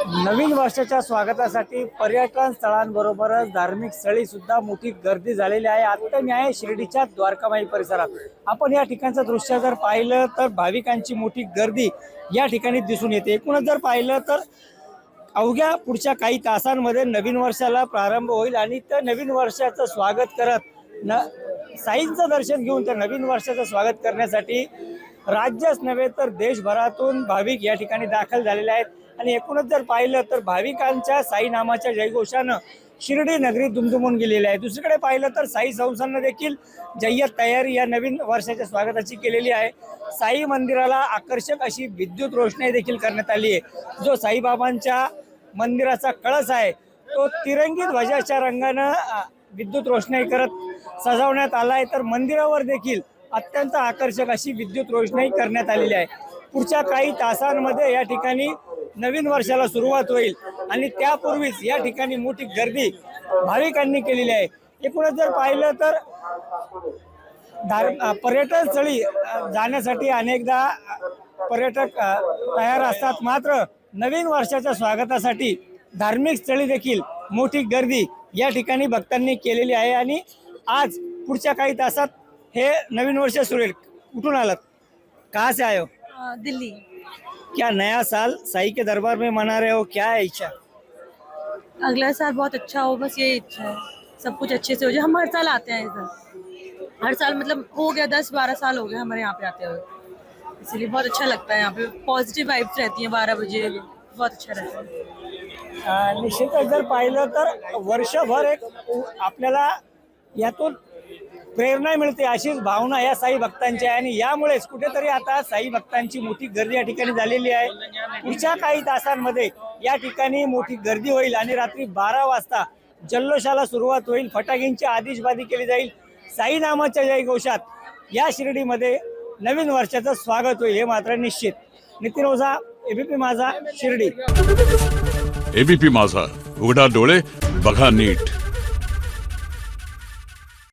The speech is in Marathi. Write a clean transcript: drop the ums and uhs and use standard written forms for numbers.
नवीन वर्षाच्या स्वागतासाठी पर्यटन स्थळांबरोबरच धार्मिक स्थळी सुद्धा मोठी गर्दी झालेली आहे। आता मी आहे शिर्डीच्या द्वारकामाई परिसरात। आपण या ठिकाणचं दृश्य जर पाहिलं तर भाविकांची मोठी गर्दी या ठिकाणी दिसून येते। एकूणच जर पाहिलं तर अवघ्या पुढच्या काही तासांमध्ये नवीन वर्षाला प्रारंभ होईल आणि त्या नवीन वर्षाचं स्वागत करत साईंचं दर्शन घेऊन त्या नवीन वर्षाचं स्वागत करण्यासाठी राज्यच नव्हे तर देशभरातून भाविक या ठिकाणी दाखल झालेले आहेत। आणि एकूणच जर पाहिलं तर भाविकांच्या साई नामाच्या जयघोषानं शिर्डी नगरी दुमदुमून गेलेली आहे। दुसरीकडे पाहिलं तर साई संस्थांना देखील जय्यत तयारी या नवीन वर्षाच्या स्वागताची केलेली आहे। साई मंदिराला आकर्षक अशी विद्युत रोषणाई देखील करण्यात आली आहे। जो साईबाबांच्या मंदिराचा कळस आहे तो तिरंगी ध्वजाच्या रंगानं विद्युत रोषणाई करत सजवण्यात आला आहे, तर मंदिरावर देखील अत्यंत आकर्षक अशी विद्युत रोषणाई करण्यात आलेली आहे। पुढच्या काही तासांमध्ये या ठिकाणी नवीन वर्षाला सुरुवात होईल आणि त्यापूर्वीच या ठिकाणी मोठी गर्दी भाविकांनी केलेली आहे। एकूणच जर पाहिलं तर पर्यटन स्थळी जाण्यासाठी अनेकदा पर्यटक तयार असतात, मात्र नवीन वर्षाच्या स्वागतासाठी धार्मिक स्थळी देखील मोठी गर्दी या ठिकाणी भक्तांनी केलेली आहे। आणि आज पुढच्या काही तासात हे नवीन वर्ष सुरू होईल। कुठून आलात, कहाँ से आए हो? दिल्ली। क्या नया साल साई के दरबार में मना रहे हो, क्या है इच्छा? अगला साल बहुत अच्छा हो, बस ये इच्छा है, सब कुछ अच्छे से हो जाए। हम हर साल आते हैं इधर, हर साल मतलब हो गया 10-12 साल हो गए हमारे यहाँ पे आते हुए, इसलिए बहुत अच्छा लगता है। यहाँ पे पॉजिटिव वाइब्स रहती हैं 12 बजे, बहुत अच्छा रहता है। निश्चितच जर पाहिलं तर वर्षभर एक आपल्याला यातून प्रेरणा मिळते अशीच भावना या साई भक्तांची आहे। आणि यामुळेच कुठेतरी आता साई भक्तांची मोठी गर्दी या ठिकाणी झालेली आहे। पुढच्या काही तासांमध्ये या ठिकाणी मोठी गर्दी होईल आणि रात्री 12 वाजता जल्लोषाला सुरुवात होईल। फटाक्यांची आतिषबाजी केली जाईल। साई नामाच्या जयघोषात या शिर्डीमध्ये नवीन वर्षाचं स्वागत होईल, हे मात्र निश्चित। नितीन ओझा, एबीपी माझा, शिर्डी। एबीपी माझा, उघडा डोळे बघा नीट।